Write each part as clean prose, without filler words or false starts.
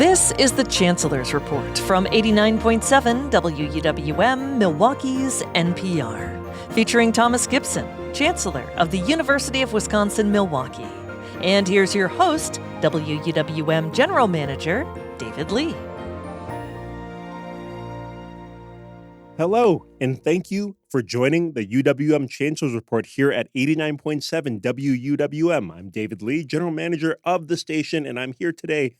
This is the Chancellor's Report from 89.7 WUWM, Milwaukee's NPR, featuring Thomas Gibson, Chancellor of the University of Wisconsin-Milwaukee. And here's your host, WUWM General Manager, David Lee. Hello, and thank you for joining the UWM Chancellor's Report here at 89.7 WUWM. I'm David Lee, General Manager of the station, and I'm here today,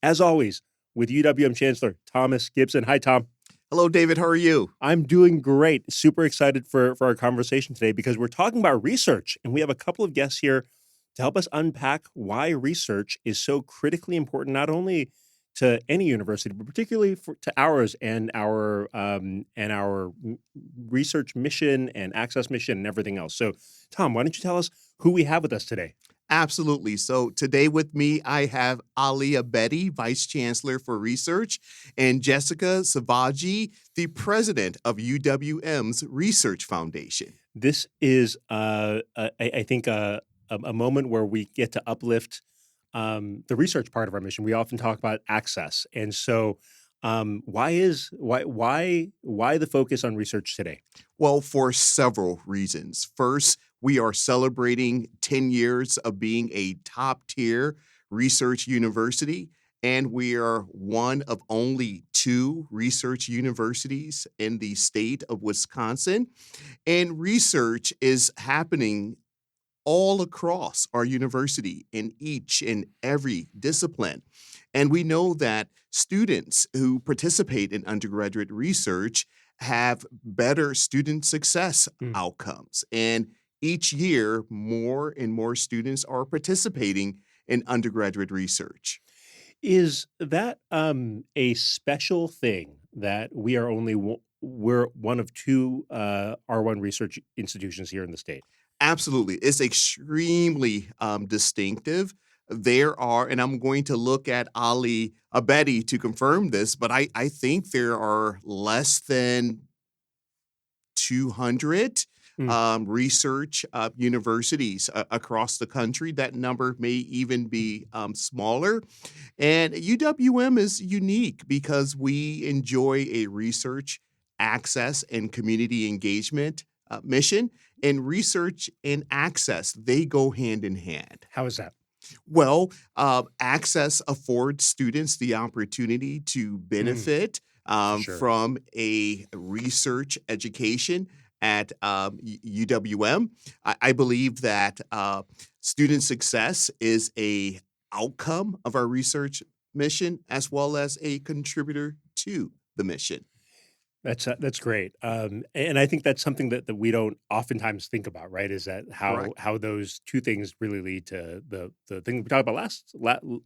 as always, with UWM Chancellor Thomas Gibson. Hi, Tom. Hello, David. How are you? I'm doing great. Super excited for our conversation today because we're talking about research, and we have a couple of guests here to help us unpack why research is so critically important, not only to any university, but particularly to ours and our research mission and access mission and everything else. So, Tom, why don't you tell us who we have with us today? Absolutely. So today with me, I have Abedi, Vice Chancellor for Research, and Jessica Silvaggi, the President of UWM's Research Foundation. This is, I think, a moment where we get to uplift the research part of our mission. We often talk about access, and so why the focus on research today? Well, for several reasons. First, we are celebrating 10 years of being a top-tier research university, and we are one of only 2 research universities in the state of Wisconsin. And research is happening all across our university in each and every discipline. And we know that students who participate in undergraduate research have better student success outcomes. And each year, more and more students are participating in undergraduate research. Is that a special thing that we're one of 2 R1 research institutions here in the state? Absolutely. It's extremely distinctive. There are, and I'm going to look at Abedi to confirm this, but I think there are less than 200 research universities across the country. That number may even be smaller. And UWM is unique because we enjoy a research access and community engagement mission. And research and access, they go hand in hand. How is that? Well, access affords students the opportunity to benefit from a research education at UWM. I believe that student success is an outcome of our research mission as well as a contributor to the mission. That's great, and I think that's something that we don't oftentimes think about, right? Is that how those 2 things really lead to the thing we talked about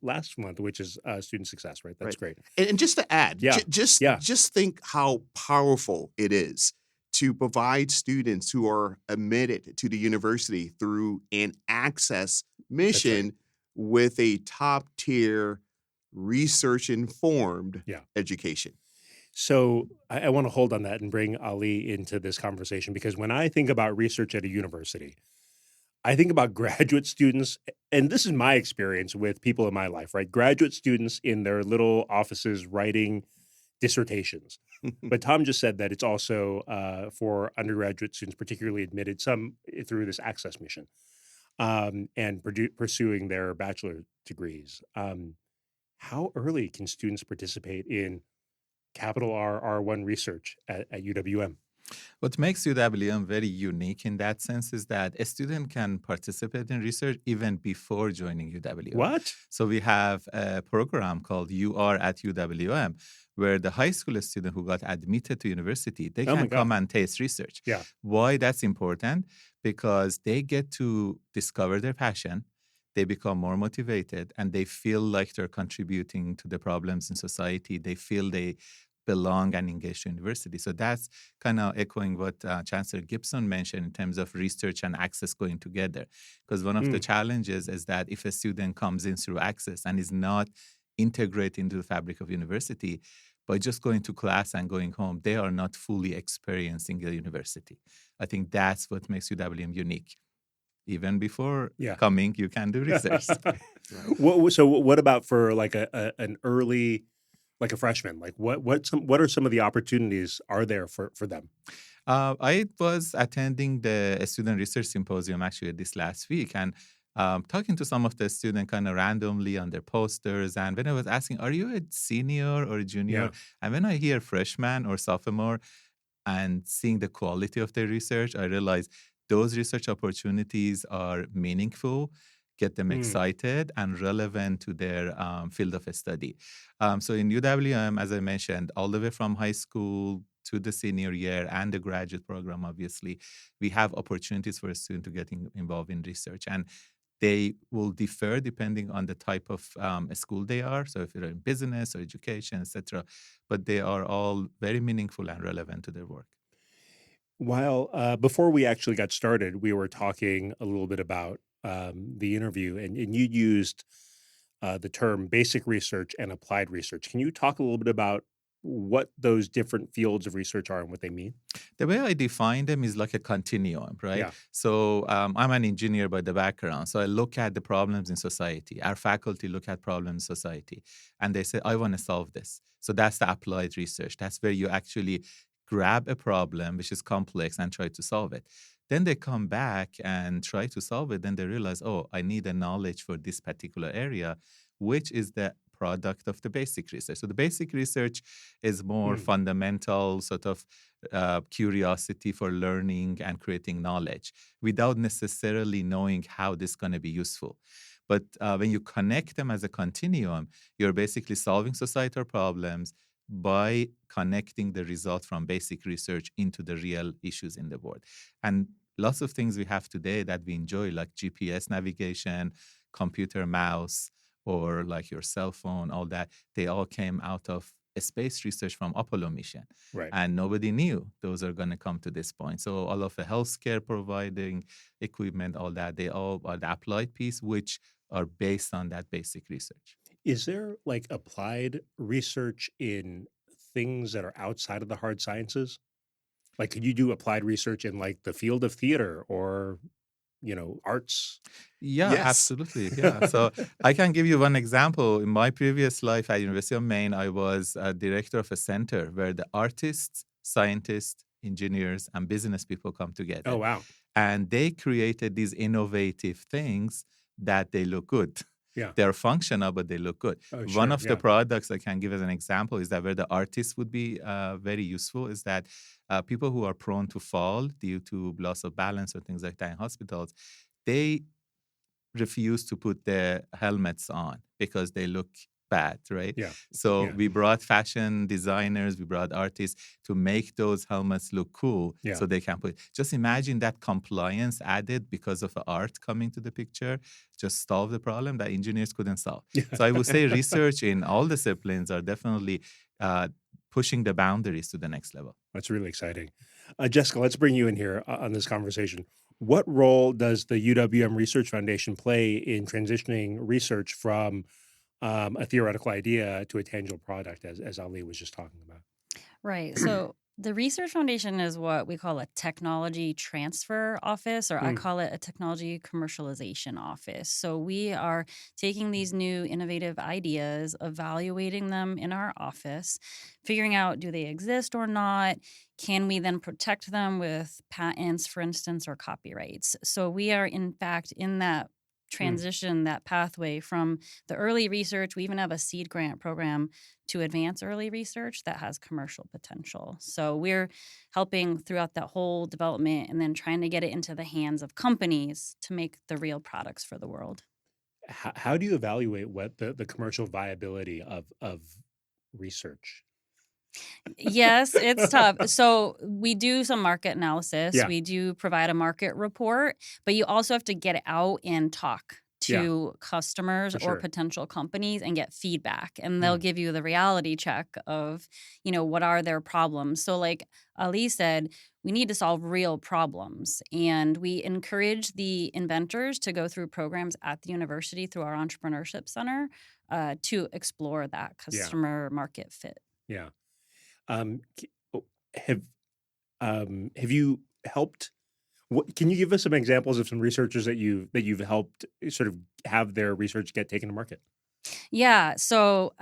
last month, which is student success, right? That's great. And just to add, just think how powerful it is to provide students who are admitted to the university through an access mission with a top-tier research-informed education. So I want to hold on that and bring Ali into this conversation because when I think about research at a university, I think about graduate students, and this is my experience with people in my life, right? Graduate students in their little offices writing dissertations. But Tom just said that it's also for undergraduate students, particularly admitted, some through this access mission and pursuing their bachelor degrees. How early can students participate in capital R1 research at UWM? What makes UWM very unique in that sense is that a student can participate in research even before joining UWM. What? So we have a program called UR at UWM where the high school student who got admitted to university, they can come and taste research. Yeah. Why that's important? Because they get to discover their passion. They become more motivated and they feel like they're contributing to the problems in society. They feel they belong and engage to university. So that's kind of echoing what Chancellor Gibson mentioned in terms of research and access going together. Because one of the challenges is that if a student comes in through access and is not integrated into the fabric of university, by just going to class and going home, they are not fully experiencing the university. I think that's what makes UWM unique. even before Yeah. coming, you can do research. So what about for like an early, like a freshman? Like what are some of the opportunities are there for them? I was attending the student research symposium actually this last week and talking to some of the students kind of randomly on their posters. And when I was asking, are you a senior or a junior? Yeah. And when I hear freshman or sophomore and seeing the quality of their research, I realize those research opportunities are meaningful, get them excited and relevant to their field of study. So in UWM, as I mentioned, all the way from high school to the senior year and the graduate program, obviously, we have opportunities for a student to get involved in research. And they will differ depending on the type of school they are. So if you're in business or education, etc., but they are all very meaningful and relevant to their work. While before we actually got started, we were talking a little bit about the interview, and you used the term basic research and applied research. Can you talk a little bit about what those different fields of research are and what they mean? The way I define them is like a continuum, right? Yeah. So I'm an engineer by the background. So I look at the problems in society. Our faculty look at problems in society and they say, I want to solve this. So that's the applied research. That's where you actually grab a problem which is complex and try to solve it. Then they come back and try to solve it. Then they realize, oh, I need a knowledge for this particular area, which is the product of the basic research. So the basic research is more fundamental sort of curiosity for learning and creating knowledge without necessarily knowing how this is going to be useful. But when you connect them as a continuum, you're basically solving societal problems by connecting the results from basic research into the real issues in the world. And lots of things we have today that we enjoy, like GPS navigation, computer mouse, or like your cell phone, all that, they all came out of a space research from Apollo mission. Right. And nobody knew those are going to come to this point. So all of the healthcare providing equipment, all that, they all are the applied piece, which are based on that basic research. Is there like applied research in things that are outside of the hard sciences? Like, could you do applied research in like the field of theater or, arts? Yeah, Yes. absolutely. Yeah. So I can give you one example. In my previous life at University of Maine, I was a director of a center where the artists, scientists, engineers, and business people come together. Oh, wow. And they created these innovative things that they look good. Yeah. They're functional, but they look good. Oh, One sure, of the products I can give as an example is that where the artists would be very useful is that people who are prone to fall due to loss of balance or things like that in hospitals, they refuse to put their helmets on because they look bad, right? Yeah. So Yeah. we brought fashion designers, we brought artists to make those helmets look cool so they can put. Just imagine that compliance added because of art coming to the picture, just solve the problem that engineers couldn't solve. So I would say research in all disciplines are definitely pushing the boundaries to the next level. That's really exciting. Jessica, let's bring you in here on this conversation. What role does the UWM Research Foundation play in transitioning research from a theoretical idea to a tangible product, as Ali was just talking about? Right. So the Research Foundation is what we call a technology transfer office, or I call it a technology commercialization office. So we are taking these new innovative ideas, evaluating them in our office, figuring out, do they exist or not? Can we then protect them with patents, for instance, or copyrights? So we are, in fact, in that transition, that pathway from the early research. We even have a seed grant program to advance early research that has commercial potential. So we're helping throughout that whole development and then trying to get it into the hands of companies to make the real products for the world. How do you evaluate what the commercial viability of research? Yes, it's tough. So we do some market analysis. Yeah. We do provide a market report, but you also have to get it out and talk to customers For sure. or potential companies and get feedback. And they'll give you the reality check of, what are their problems. So like Ali said, we need to solve real problems. And we encourage the inventors to go through programs at the university through our entrepreneurship center to explore that customer market fit. Yeah. Have you helped? Can you give us some examples of some researchers that you've helped sort of have their research get taken to market? Yeah. So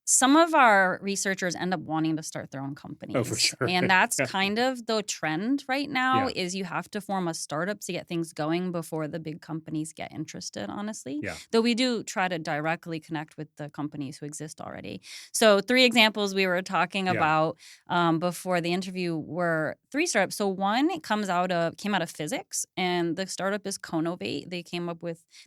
some of our researchers end up wanting to start their own Oh, for companies. sure. And that's Yeah. kind of the trend right now Yeah. is you have to form a startup to get things going before the big companies get interested, honestly. Yeah. Though we do try to directly connect with the companies who exist already. So 3 examples we were talking Yeah. about before the interview were 3 startups. So one came out of physics, and the startup is Conovate.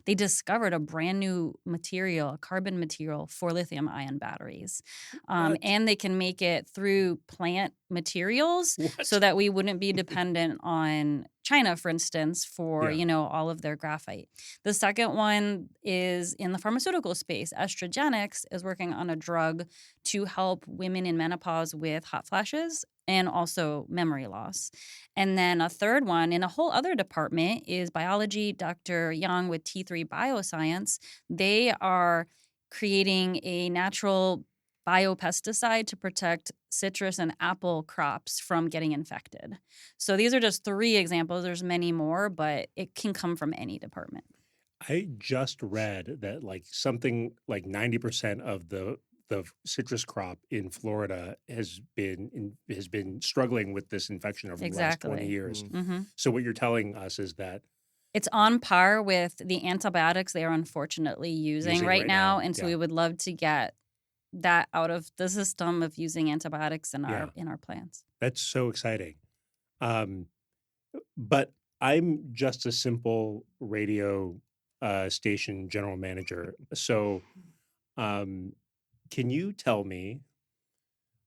They discovered a brand new material, a carbon material for lithium ion batteries. What? And they can make it through plant materials What? so that we wouldn't be dependent on China, for instance, for, Yeah. all of their graphite. The second one is in the pharmaceutical space. Estrogenics is working on a drug to help women in menopause with hot flashes and also memory loss. And then a third one in a whole other department is biology. Dr. Yang with T3 Bioscience, they are creating a natural biopesticide to protect citrus and apple crops from getting infected. So these are just 3 examples. There's many more, but it can come from any department. I just read that something like 90% of the citrus crop in Florida has been struggling with this infection over the last 20 Exactly. years. hmm So what you're telling us is that It's on par with the antibiotics they are unfortunately using right now. And so yeah. we would love to get that out of the system of using antibiotics in Yeah. our plants. That's so exciting. Um, but I'm just a simple radio station general manager. So can you tell me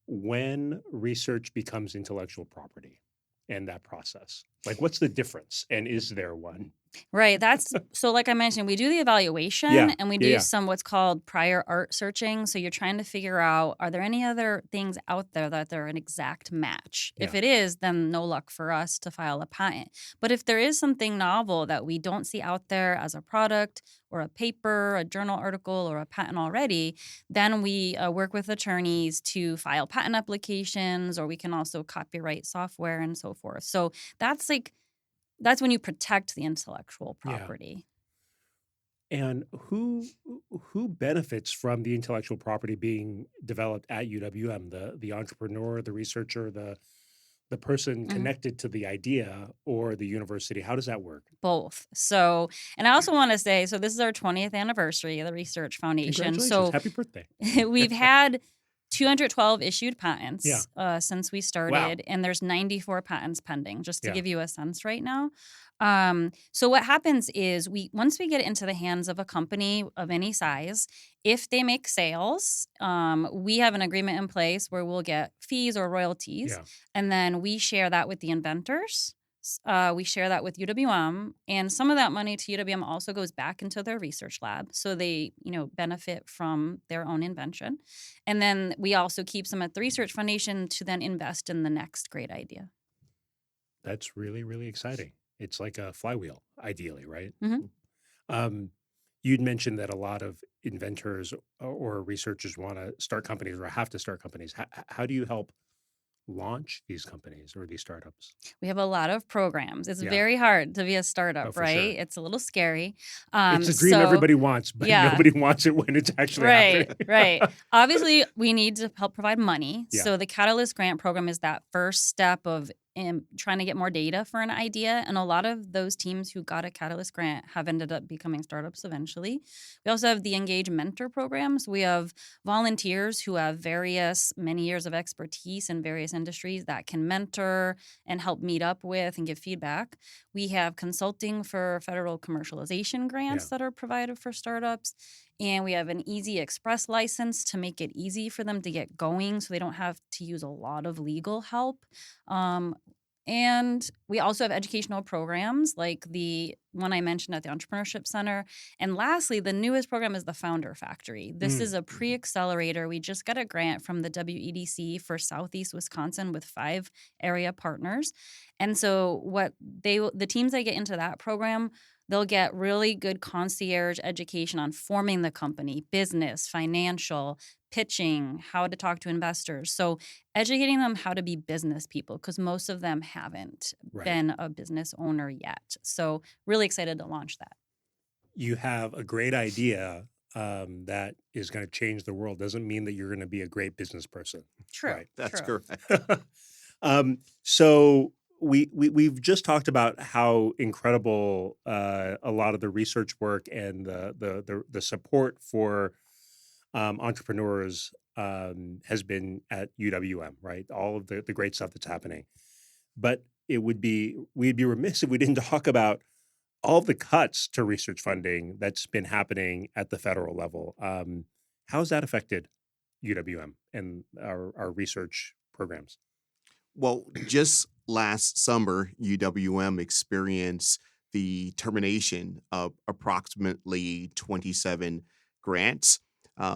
when research becomes intellectual property and that process? What's the difference? And is there one? Right. That's so like I mentioned, we do the evaluation Yeah. and we Yeah, do yeah. some what's called prior art searching. So you're trying to figure out, are there any other things out there that they're an exact match? If Yeah. it is, then no luck for us to file a patent. But if there is something novel that we don't see out there as a product or a paper, a journal article, or a patent already, then we work with attorneys to file patent applications, or we can also copyright software and so forth. So that's when you protect the intellectual Yeah. property. And who benefits from the intellectual property being developed at UWM? The entrepreneur, the researcher, the person Mhm. connected to the idea, or the university? How does that work? Both. So, and I also want to say, so this is our 20th anniversary of the Research Foundation. Congratulations. So Happy birthday. we've had 212 issued patents Yeah. since we started, and there's 94 patents pending, just to Yeah. give you a sense right now. So what happens is once we get it into the hands of a company of any size, if they make sales, we have an agreement in place where we'll get fees or royalties, Yeah. and then we share that with the inventors. We share that with UWM, and some of that money to UWM also goes back into their research lab, so they, benefit from their own invention. And then we also keep some at the Research Foundation to then invest in the next great idea. That's really, really exciting. It's like a flywheel, ideally, right? Mhm. You'd mentioned that a lot of inventors or researchers want to start companies or have to start companies. How do you help launch these companies or these startups? We have a lot of programs. It's Yeah. very hard to be a startup, Oh, for right? sure. It's a little scary. It's a dream So everybody wants, but yeah. nobody wants it when it's actually Right, happening. right. Obviously, we need to help provide money. Yeah. So the Catalyst Grant Program is that first step of trying to get more data for an idea. And a lot of those teams who got a Catalyst Grant have ended up becoming startups eventually. We also have the Engage Mentor programs. We have volunteers who have many years of expertise in various industries that can mentor and help meet up with and give feedback. We have consulting for federal commercialization grants that are provided for startups. And we have an Easy Express license to make it easy for them to get going so they don't have to use a lot of legal help. And we also have educational programs like the one I mentioned at the Entrepreneurship Center. And lastly, the newest program is the Founder Factory. This is a pre-accelerator. We just got a grant from the WEDC for Southeast Wisconsin with 5 area partners. And so the teams that get into that program, they'll get really good concierge education on forming the company, business, financial, pitching, how to talk to investors. So educating them how to be business people, because most of them haven't Right. been a business owner yet. So really excited to launch that. You have a great idea that is going to change the world. Doesn't mean that you're going to be a great business person. True. Right. That's true. correct. So we've just talked about how incredible a lot of the research work and the support for entrepreneurs has been at UWM, right? All of the great stuff that's happening. But we'd be remiss if we didn't talk about all the cuts to research funding that's been happening at the federal level. How's that affected UWM and our research programs? Well, just last summer, UWM experienced the termination of approximately 27 grants.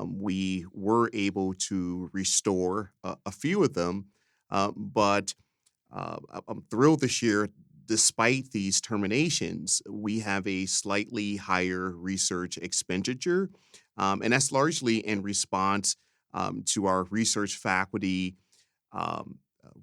We were able to restore a few of them, but I'm thrilled this year. Despite these terminations, we have a slightly higher research expenditure, and that's largely in response to our research faculty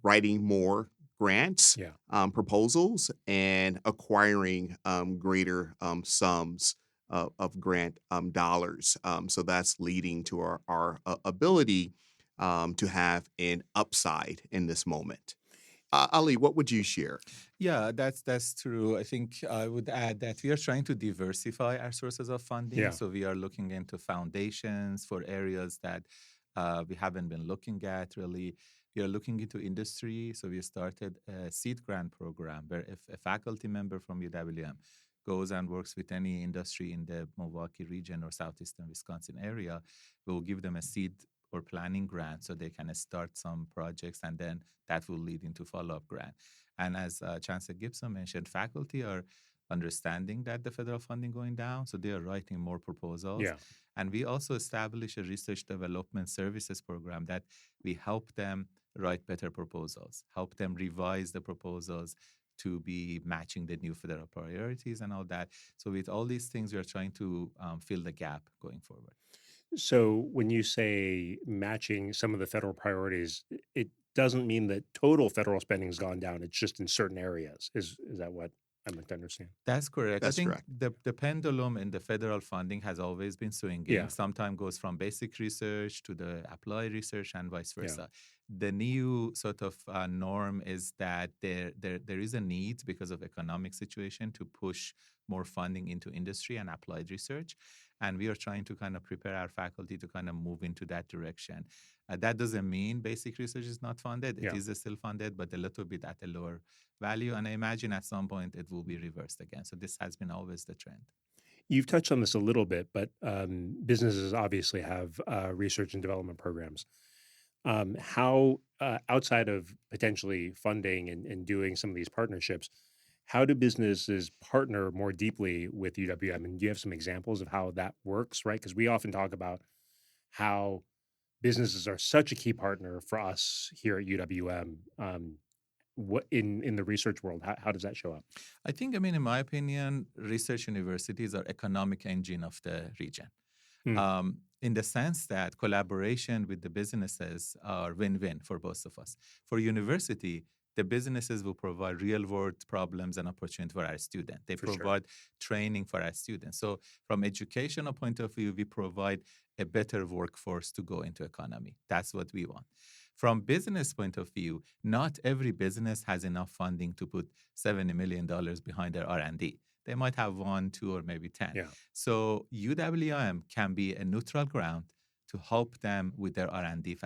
writing more grants, Yeah. proposals, and acquiring greater sums of grant dollars. So that's leading to our ability to have an upside in this moment. Ali, what would you share? Yeah, that's true. I think I would add that we are trying to diversify our sources of funding. Yeah. So we are looking into foundations for areas that we haven't been looking at really. We are looking into industry. So we started a seed grant program where if a faculty member from UWM goes and works with any industry in the Milwaukee region or southeastern Wisconsin area, we'll give them a seed or planning grant so they can start some projects, and then that will lead into follow-up grant. And as Chancellor Gibson mentioned, faculty are understanding that the federal funding going down, so they are writing more proposals. Yeah. And we also established a research development services program that we help them write better proposals, help them revise the proposals to be matching the new federal priorities and all that. So with all these things, we are trying to fill the gap going forward. So when you say matching some of the federal priorities, it doesn't mean that total federal spending has gone down. It's just in certain areas. Is that what I meant to understand? That's correct. That's I think correct. the pendulum in the federal funding has always been swinging. Yeah. Sometimes goes from basic research to the applied research and vice Yeah. versa. The new sort of norm is that there is a need because of economic situation to push more funding into industry and applied research. And we are trying to kind of prepare our faculty to kind of move into that direction. That doesn't mean basic research is not funded. It Yeah. is still funded, but a little bit at a lower value. And I imagine at some point it will be reversed again. So this has been always the trend. You've touched on this a little bit, but businesses obviously have research and development programs. How, outside of potentially funding and doing some of these partnerships, how do businesses partner more deeply with UWM? And do you have some examples of how that works, right? Because we often talk about how businesses are such a key partner for us here at UWM. What in the research world, how does that show up? I think, in my opinion, research universities are economic engine of the region. Mm. In the sense that collaboration with the businesses are win-win for both of us. For university, the businesses will provide real-world problems and opportunity for our students. They For sure. provide training for our students. So from educational point of view, we provide a better workforce to go into economy. That's what we want. From business point of view, not every business has enough funding to put $70 million behind their R&D. They might have 1, 2, or maybe 10. Yeah. So UWM can be a neutral ground to help them with their R&D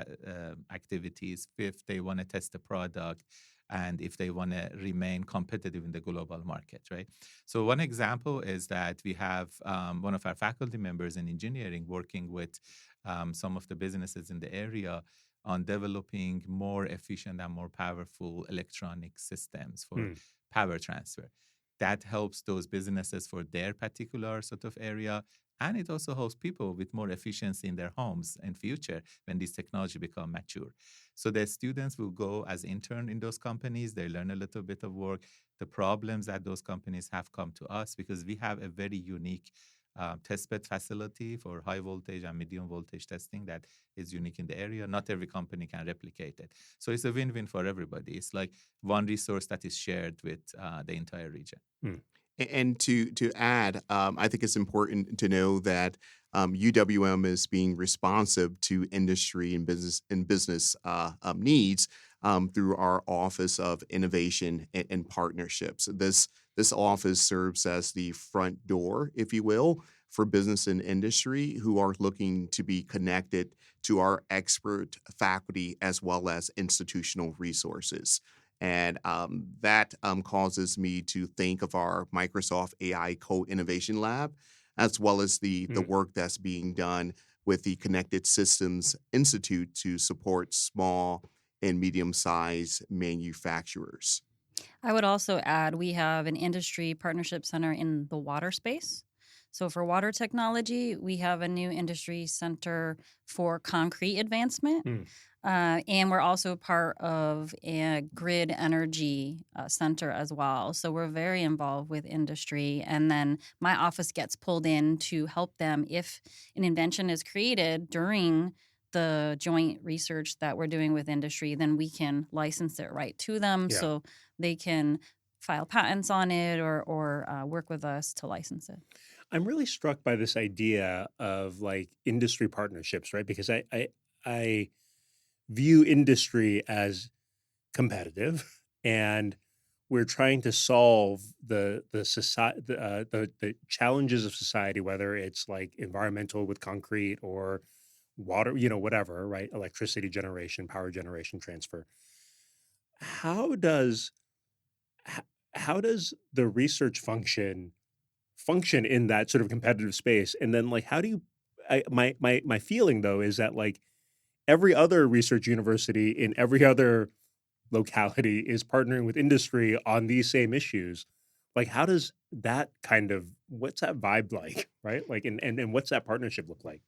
activities if they want to test the product and if they want to remain competitive in the global market, right? So one example is that we have one of our faculty members in engineering working with some of the businesses in the area on developing more efficient and more powerful electronic systems for power transfer. That helps those businesses for their particular sort of area And it also helps people with more efficiency in their homes in future when this technology become mature. So the students will go as intern in those companies. They learn a little bit of work. The problems that those companies have come to us because we have a very unique testbed facility for high voltage and medium voltage testing that is unique in the area. Not every company can replicate it. So it's a win-win for everybody. It's like one resource that is shared with the entire region. And to add, I think it's important to know that UWM is being responsive to industry and business needs through our Office of Innovation and Partnerships. This office serves as the front door, if you will, for business and industry who are looking to be connected to our expert faculty as well as institutional resources. And that causes me to think of our Microsoft AI Co-Innovation Lab, as well as the work that's being done with the Connected Systems Institute to support small and medium-sized manufacturers. I would also add we have an industry partnership center in the water space. So for water technology, we have a new industry center for concrete advancement. And we're also part of a grid energy center as well. So we're very involved with industry. And then my office gets pulled in to help them if an invention is created during the joint research that we're doing with industry, then we can license it right to them so they can file patents on it or work with us to license it. I'm really struck by this idea of like industry partnerships, right? Because I view industry as competitive, and we're trying to solve the challenges of society, whether it's like environmental with concrete or water, whatever, right? Electricity generation, power generation, transfer. How does the research function in that sort of competitive space? And then like how do you my feeling though is that like every other research university in every other locality is partnering with industry on these same issues. Like how does that what's that vibe like, right? Like and what's that partnership look like?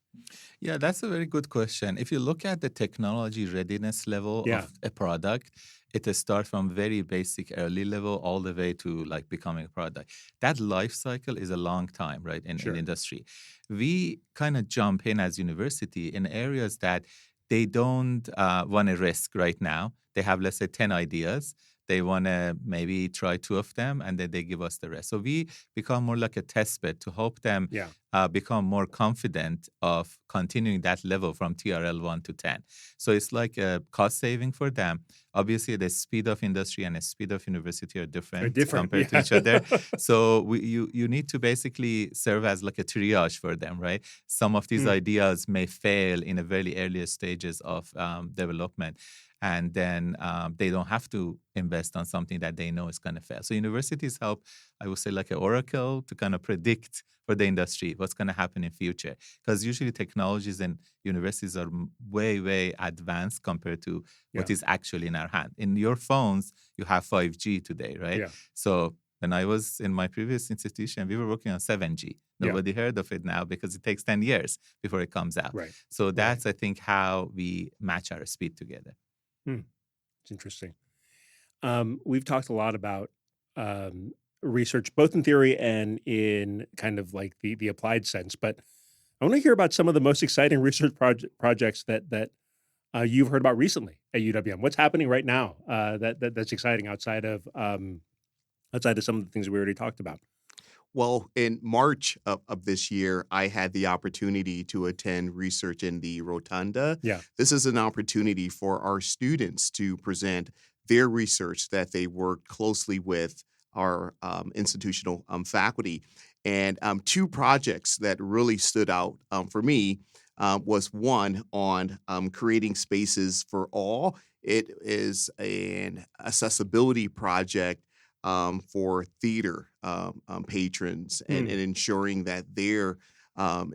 Yeah, that's a very good question. If you look at the technology readiness level of a product, it starts from very basic early level all the way to like becoming a product. That life cycle is a long time, right, in industry. We kind of jump in as university in areas that they don't want to risk right now. They have, let's say, 10 ideas. They want to maybe try 2 of them, and then they give us the rest. So we become more like a test bed to help them become more confident of continuing that level from TRL 1 to 10. So it's like a cost saving for them. Obviously, the speed of industry and the speed of university are different compared to each other. So you need to basically serve as like a triage for them, right? Some of these ideas may fail in the very early stages of development. And then they don't have to invest on something that they know is going to fail. So universities help, I would say, like an oracle to kind of predict for the industry what's going to happen in future. Because usually technologies in universities are way, way advanced compared to what is actually in our hand. In your phones, you have 5G today, right? So when I was in my previous institution, we were working on 7G. Nobody heard of it now because it takes 10 years before it comes out. So that's, I think, how we match our speed together. It's interesting. We've talked a lot about research, both in theory and in kind of like the applied sense. But I want to hear about some of the most exciting research projects that you've heard about recently at UWM. What's happening right now that's exciting outside of some of the things we already talked about? Well, in March of this year, I had the opportunity to attend Research in the Rotunda. This is an opportunity for our students to present their research that they worked closely with our institutional faculty. And 2 projects that really stood out for me was one on creating spaces for all. It is an accessibility project for theater patrons and ensuring that their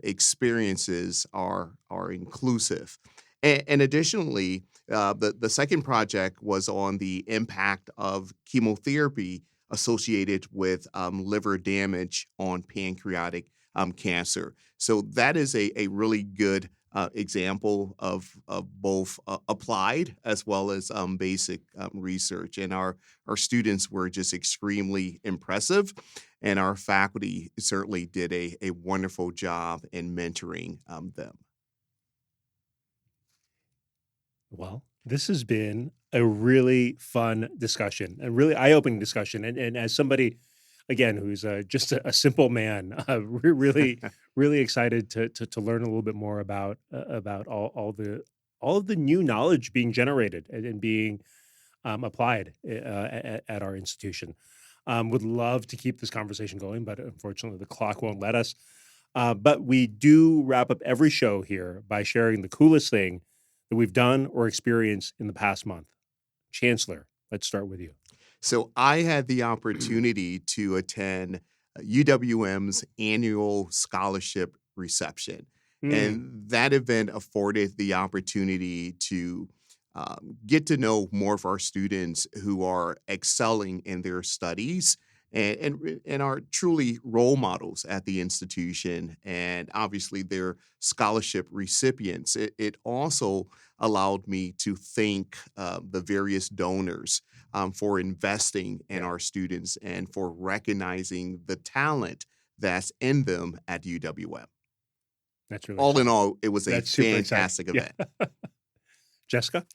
experiences are inclusive. And additionally, the second project was on the impact of chemotherapy associated with liver damage on pancreatic cancer. So that is a really good example of both applied as well as basic research. And our students were just extremely impressive. And our faculty certainly did a wonderful job in mentoring them. Well, this has been a really fun discussion, a really eye-opening discussion. And as somebody, again, who's just a simple man, we're really excited to learn a little bit more about all of the new knowledge being generated and being applied at our institution. Would love to keep this conversation going, but unfortunately the clock won't let us. But we do wrap up every show here by sharing the coolest thing that we've done or experienced in the past month. Chancellor, let's start with you. So I had the opportunity to attend UWM's annual scholarship reception. And that event afforded the opportunity to get to know more of our students who are excelling in their studies and are truly role models at the institution, and obviously they're scholarship recipients. It also allowed me to thank the various donors for investing in our students and for recognizing the talent that's in them at UWM. That's really All in all, it was a That's super exciting. fantastic event. Yeah. Jessica?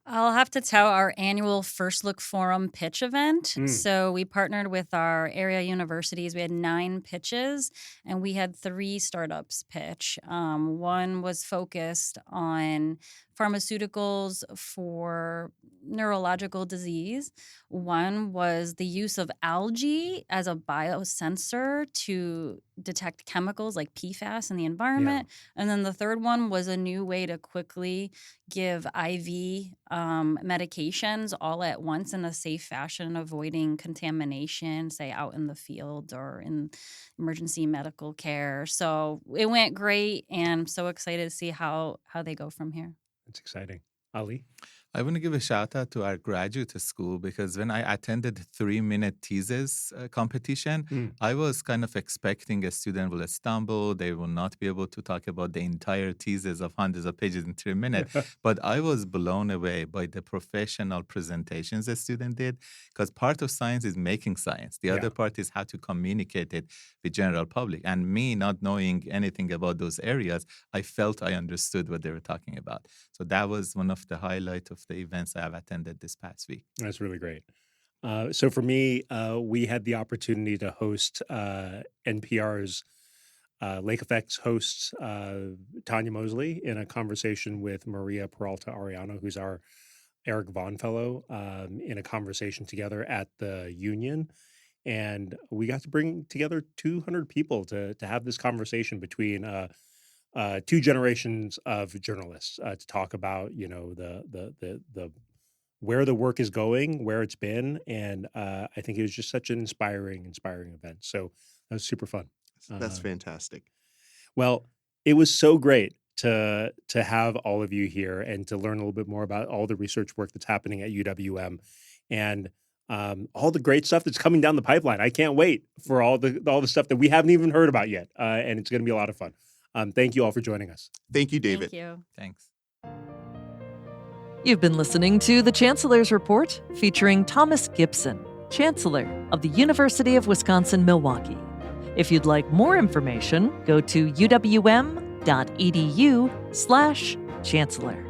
I'll have to tell our annual First Look Forum pitch event. So we partnered with our area universities. We had 9 pitches, and we had 3 startups pitch. One was focused on pharmaceuticals for neurological disease. One was the use of algae as a biosensor to detect chemicals like PFAS in the environment. And then the third one was a new way to quickly give IV medications all at once in a safe fashion, avoiding contamination, say out in the field or in emergency medical care. So it went great, and I'm so excited to see how they go from here. That's exciting. Ali? I want to give a shout out to our graduate school, because when I attended 3-minute thesis competition, I was kind of expecting a student will stumble. They will not be able to talk about the entire thesis of hundreds of pages in 3 minutes. But I was blown away by the professional presentations the student did, because part of science is making science. The other part is how to communicate it with general public. And me not knowing anything about those areas, I felt I understood what they were talking about. So that was one of the highlights of the events I have attended this past week. That's really great. So for me, we had the opportunity to host NPR's Lake Effects hosts Tanya Mosley in a conversation with Maria Peralta Ariano, who's our Eric Vaughn Fellow, in a conversation together at the Union. And we got to bring together 200 people to have this conversation between 2 generations of journalists to talk about, the where the work is going, where it's been, and I think it was just such an inspiring event. So that was super fun. That's fantastic. Well, it was so great to have all of you here and to learn a little bit more about all the research work that's happening at UWM and all the great stuff that's coming down the pipeline. I can't wait for all the stuff that we haven't even heard about yet, and it's going to be a lot of fun. Thank you all for joining us. Thank you, David. Thank you. Thanks. You've been listening to the Chancellor's Report featuring Thomas Gibson, Chancellor of the University of Wisconsin-Milwaukee. If you'd like more information, go to uwm.edu/chancellor.